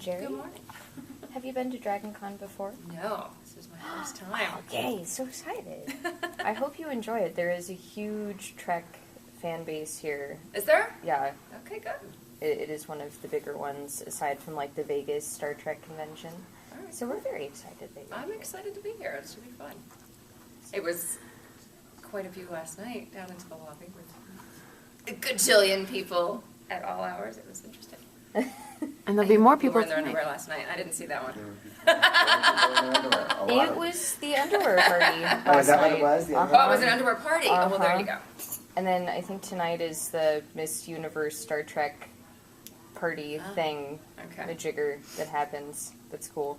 Jeri. Good morning. Have you been to Dragon Con before? No, this is my first time. Yay, so excited. I hope you enjoy it. There is a huge Trek fan base here. Is there? Yeah. Okay, good. It is one of the bigger ones, aside from, like, the Vegas Star Trek convention. All right. So we're very excited that you're I'm here. excited to be here. It should be fun. It was quite a few last night down into the lobby with a gajillion people at all hours. It was interesting. And there'll be more People people were in their tonight. underwear last night. I didn't see that one. It was the underwear party last Oh, is that what night. it was? The Oh, it was an underwear party. Oh, well, there you go. And then I think tonight is the Miss Universe Star Trek party thing, Okay. the jigger that happens. That's cool.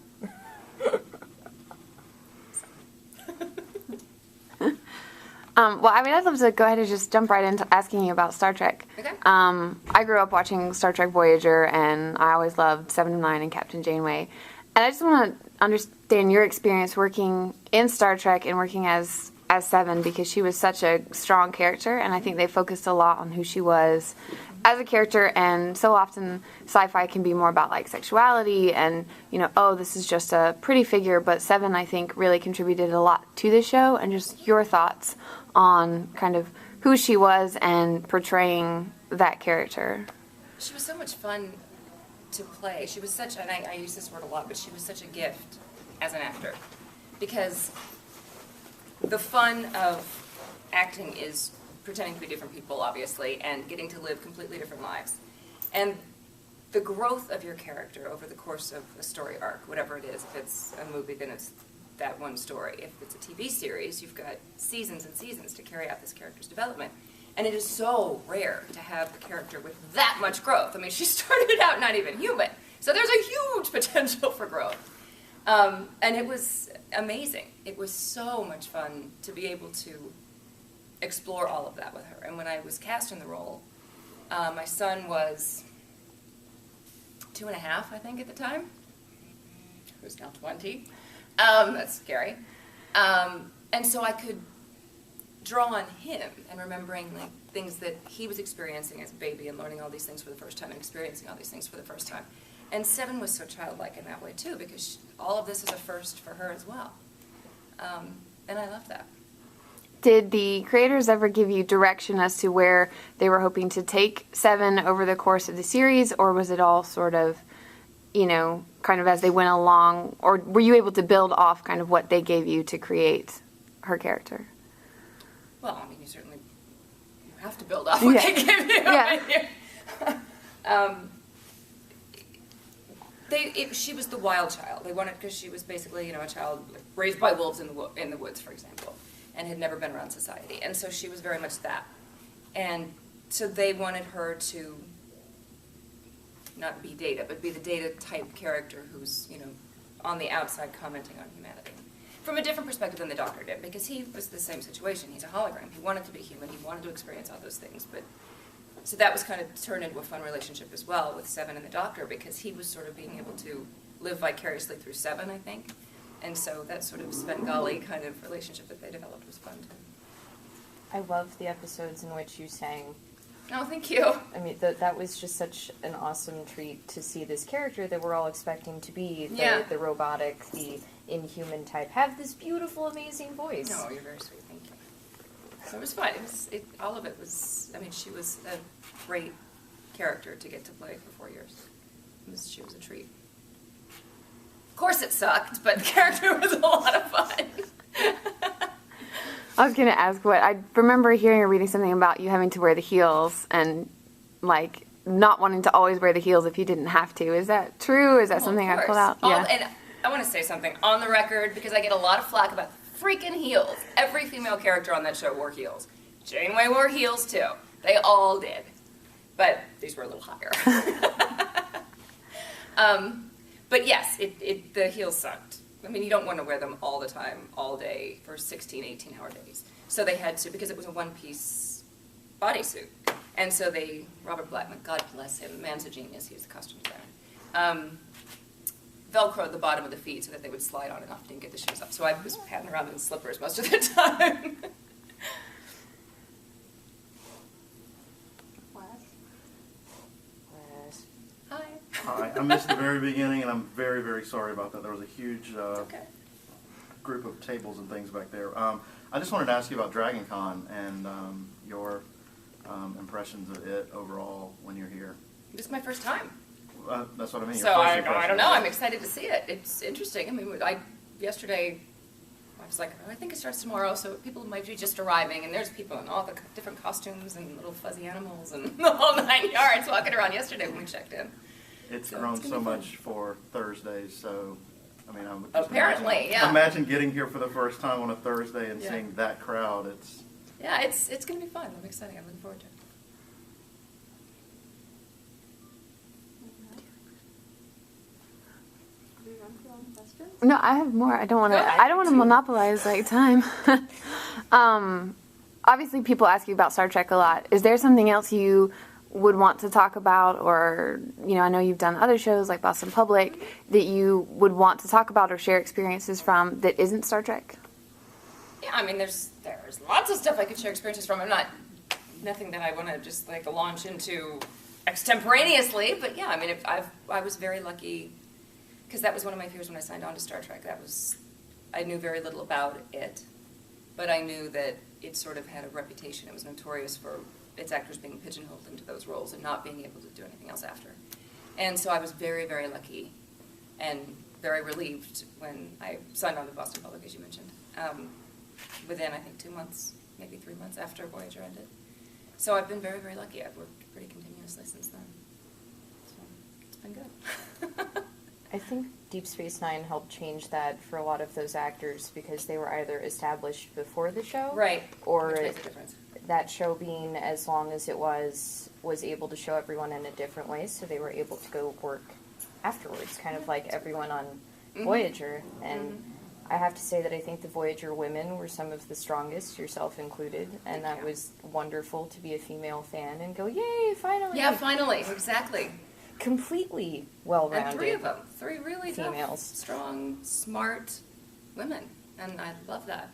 Well, I mean, I'd love to go ahead and just jump right into asking you about Star Trek. Okay. I grew up watching Star Trek Voyager, and I always loved 7 of 9 and Captain Janeway. And I just want to understand your experience working in Star Trek and working as Seven, because she was such a strong character, and I think they focused a lot on who she was as a character. And so often sci-fi can be more about like sexuality and, you know, oh, this is just a pretty figure, but Seven, I think, really contributed a lot to the show. And just your thoughts on kind of who she was and portraying that character. She was so much fun to play. She was such, and I use this word a lot, but she was such a gift as an actor. Because the fun of acting is pretending to be different people, obviously, and getting to live completely different lives. And the growth of your character over the course of a story arc, whatever it is, if it's a movie, then it's that one story. If it's a TV series, you've got seasons and seasons to carry out this character's development. And it is so rare to have a character with that much growth. I mean, she started out not even human, so there's a huge potential for growth. And it was amazing. It was so much fun to be able to explore all of that with her. And when I was cast in the role, my son was 2.5, I think, at the time, who's now 20. That's scary. And so I could draw on him and remembering like things that he was experiencing as a baby and learning all these things for the first time and experiencing all these things for the first time. And Seven was so childlike in that way too, because all of this is a first for her as well. And I love that. Did the creators ever give you direction as to where they were hoping to take Seven over the course of the series, or was it all sort of, you know, kind of as they went along, or were you able to build off kind of what they gave you to create her character? Well, I mean, you have to build off what they give you. Yeah. She was the wild child. They wanted, because she was basically, you know, a child raised by wolves in the woods, for example, and had never been around society. And so she was very much that. And so they wanted her to not be Data, but be the Data type character who's, you know, on the outside commenting on humanity. From a different perspective than the Doctor did, because he was the same situation. He's a hologram. He wanted to be human. He wanted to experience all those things. But so that was kind of turned into a fun relationship as well with Seven and the Doctor, because he was sort of being able to live vicariously through Seven, I think. And so that sort of Svengali kind of relationship that they developed was fun too. I love the episodes in which you sang. Oh, thank you. I mean, that was just such an awesome treat to see this character that we're all expecting to be, the robotic, the inhuman type, have this beautiful, amazing voice. No, you're very sweet. Thank you. So it was fun. All of it was, I mean, she was a great character to get to play for 4 years. She was a treat. Of course it sucked, but the character was a lot of fun. I was going to ask I remember hearing or reading something about you having to wear the heels and, like, not wanting to always wear the heels if you didn't have to. Is that true? Is that something I pulled out? Yeah. And I want to say something on the record, because I get a lot of flack about freaking heels. Every female character on that show wore heels. Janeway wore heels, too. They all did. But these were a little higher. But yes, the heels sucked. I mean, you don't want to wear them all the time, all day, for 16, 18-hour days. So they had to, because it was a one-piece bodysuit. And so Robert Blackman, God bless him, man's a genius, he was the costume designer, Velcroed the bottom of the feet so that they would slide on and off, didn't get the shoes up. So I was patting around in slippers most of the time. Hi. Hi. I missed the very beginning, and I'm very, very sorry about that. There was a huge group of tables and things back there. I just wanted to ask you about Dragon Con and your impressions of it overall when you're here. This is my first time. That's what I mean. So I don't know. I'm excited to see it. It's interesting. I mean, yesterday I was like, oh, I think it starts tomorrow, so people might be just arriving, and there's people in all the different costumes and little fuzzy animals and the whole 9 yards walking around yesterday when we checked in. It's grown so much for Thursdays, so I mean, I would just apparently, imagine getting here for the first time on a Thursday and seeing that crowd. It's going to be fun. I'm excited. I'm looking forward to it. No, I have more. I don't want to. I don't want to monopolize time. Obviously, people ask you about Star Trek a lot. Is there something else you would want to talk about, or I know you've done other shows like Boston Public that you would want to talk about or share experiences from that isn't Star Trek? Yeah, I mean, there's lots of stuff I could share experiences from. Nothing that I want to just launch into extemporaneously, but yeah, I mean, I was very lucky. Because that was one of my fears when I signed on to Star Trek. I knew very little about it, but I knew that it sort of had a reputation. It was notorious for its actors being pigeonholed into those roles and not being able to do anything else after. And so I was very, very lucky and very relieved when I signed on to Boston Public, as you mentioned, within, I think, 2 months, maybe 3 months after Voyager ended. So I've been very, very lucky. I've worked pretty continuously since then. So it's been good. I think Deep Space Nine helped change that for a lot of those actors because they were either established before the show, right, or which makes a difference. That show being as long as it was able to show everyone in a different way, so they were able to go work afterwards, kind of like everyone on Voyager. And I have to say that I think the Voyager women were some of the strongest, yourself included, and that was wonderful to be a female fan and go, yay, finally! Yeah, finally, exactly. Completely well-rounded. And 3 of them. 3 really females. Tough, strong, smart women. And I love that.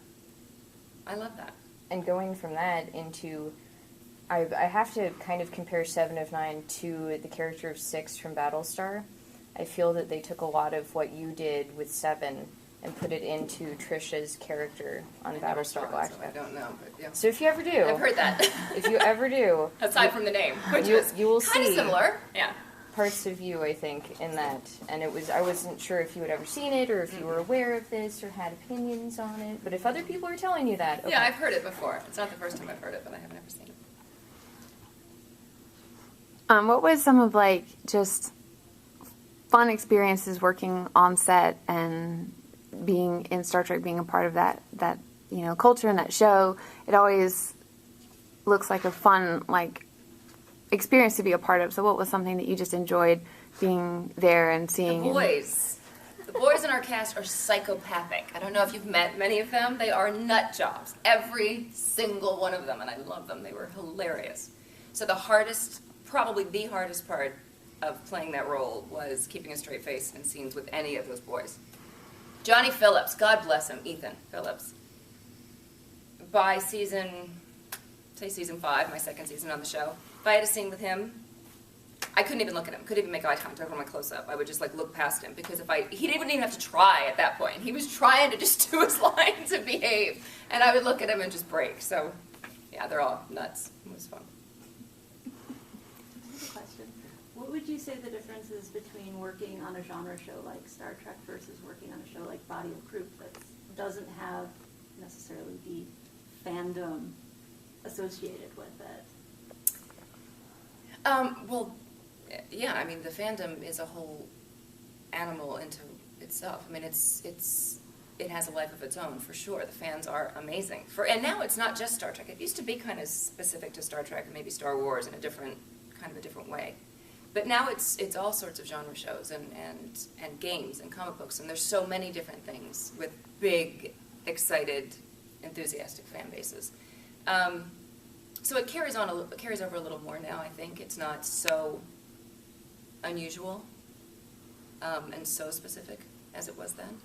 I love that. And going from that into... I have to kind of compare 7 of 9 to the character of 6 from Battlestar. I feel that they took a lot of what you did with 7 and put it into Trisha's character on Battlestar Galactica. So I don't know, but yeah. So if you ever do... I've heard that. If you ever do... Aside from the name, which you will kind of see similar. Yeah. Parts of you, I think, in that. And I wasn't sure if you had ever seen it or if you were aware of this or had opinions on it. But if other people are telling you that, okay. Yeah, I've heard it before. It's not the first time I've heard it, but I have never seen it. What was some of just fun experiences working on set and being in Star Trek, being a part of that culture and that show? It always looks like a fun experience to be a part of. So what was something that you just enjoyed being there and seeing? The boys in our cast are psychopathic. I don't know if you've met many of them. They are nut jobs. Every single one of them, and I love them. They were hilarious. So probably the hardest part of playing that role was keeping a straight face in scenes with any of those boys. Johnny Phillips, God bless him, Ethan Phillips. By season 5, my second season on the show, if I had a scene with him, I couldn't even look at him, couldn't even make eye contact on my close-up. I would just look past him because he wouldn't even have to try at that point. He was trying to just do his lines and behave, and I would look at him and just break. So, yeah, they're all nuts. It was fun. Question. What would you say the difference is between working on a genre show like Star Trek versus working on a show like Body of Proof that doesn't have necessarily the fandom associated with it? Well, yeah, I mean, the fandom is a whole animal into itself. I mean, it has a life of its own, for sure. The fans are amazing. And now it's not just Star Trek. It used to be kind of specific to Star Trek and maybe Star Wars in a different way. But now it's all sorts of genre shows and games and comic books, and there's so many different things with big, excited, enthusiastic fan bases. So it carries over a little more now, I think. It's not so unusual and so specific as it was then.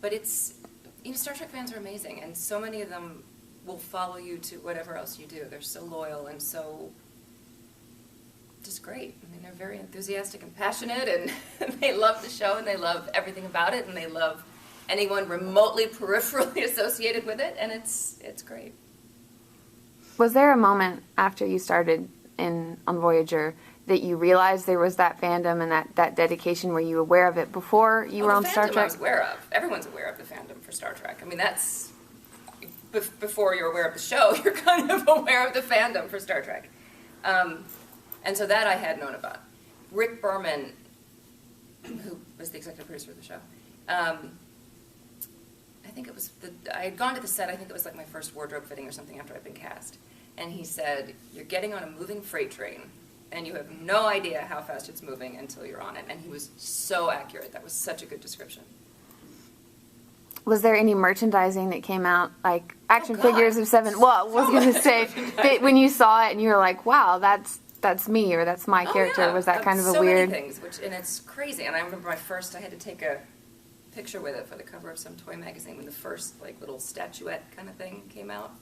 But Star Trek fans are amazing, and so many of them will follow you to whatever else you do. They're so loyal and so just great. I mean, they're very enthusiastic and passionate, and they love the show, and they love everything about it, and they love anyone remotely peripherally associated with it, and it's great. Was there a moment after you started on Voyager that you realized there was that fandom and that dedication? Were you aware of it before you were on Star Trek? I was aware of. Everyone's aware of the fandom for Star Trek. I mean, that's before you're aware of the show, you're kind of aware of the fandom for Star Trek. And so that I had known about. Rick Berman, who was the executive producer of the show, I think it was, I had gone to the set, I think it was like my first wardrobe fitting or something after I'd been cast. And he said, "You're getting on a moving freight train, and you have no idea how fast it's moving until you're on it." And he was so accurate. That was such a good description. Was there any merchandising that came out, like action figures of Seven? Well, I was going to say, that when you saw it and you were like, wow, that's me, or that's my character, yeah. was that kind of a so weird... many things, and it's crazy. And I remember I had to take a picture with it for the cover of some toy magazine when the first like little statuette kind of thing came out.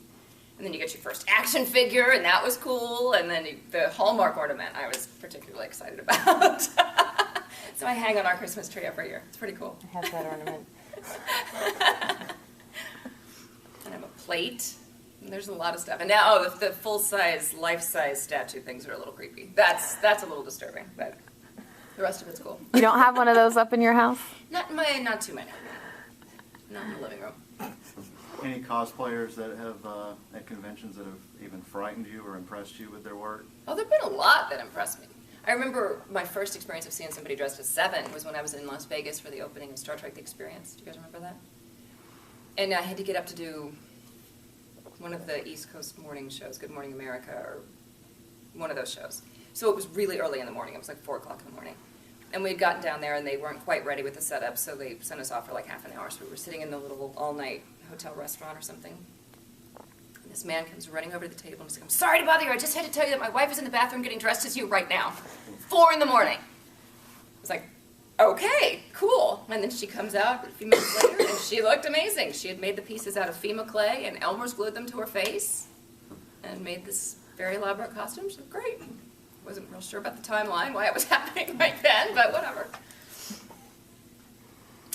And then you get your first action figure, and that was cool. And then the Hallmark ornament I was particularly excited about. So I hang on our Christmas tree every year. It's pretty cool. I have that ornament. And I have a plate. And there's a lot of stuff. And now, the full-size, life-size statue things are a little creepy. That's a little disturbing, but the rest of it's cool. You don't have one of those up in your house? Not too many. Not in the living room. Any cosplayers that have at conventions that have even frightened you or impressed you with their work? Oh, there've been a lot that impressed me. I remember my first experience of seeing somebody dressed as Seven was when I was in Las Vegas for the opening of Star Trek: The Experience. Do you guys remember that? And I had to get up to do one of the East Coast morning shows, Good Morning America, or one of those shows. So it was really early in the morning. It was like 4 o'clock in the morning. And we had gotten down there, and they weren't quite ready with the setup, so they sent us off for like half an hour. So we were sitting in the little all-night hotel restaurant or something. And this man comes running over to the table and he's like, "I'm sorry to bother you. I just had to tell you that my wife is in the bathroom getting dressed as you right now. 4 in the morning. I was like, okay, cool. And then she comes out a few minutes later, and she looked amazing. She had made the pieces out of FEMA clay, and Elmer's glued them to her face and made this very elaborate costume. She looked great. Wasn't real sure about the timeline, why it was happening right then, but whatever.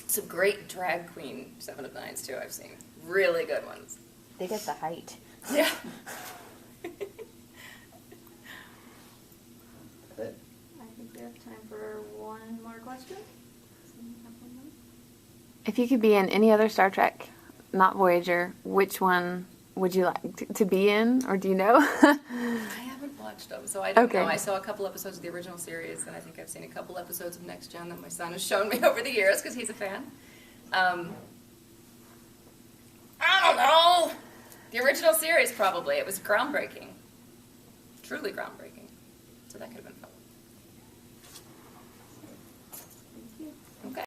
Some great drag queen 7 of 9s, too, I've seen. Really good ones. They get the height. Yeah. I think we have time for one more question. If you could be in any other Star Trek, not Voyager, which one would you like to be in, or do you know? I haven't watched them, so I don't Okay. know. I saw a couple episodes of the original series, and I think I've seen a couple episodes of Next Gen that my son has shown me over the years because he's a fan. I don't know. The original series, probably. It was groundbreaking. Truly groundbreaking. So that could have been fun.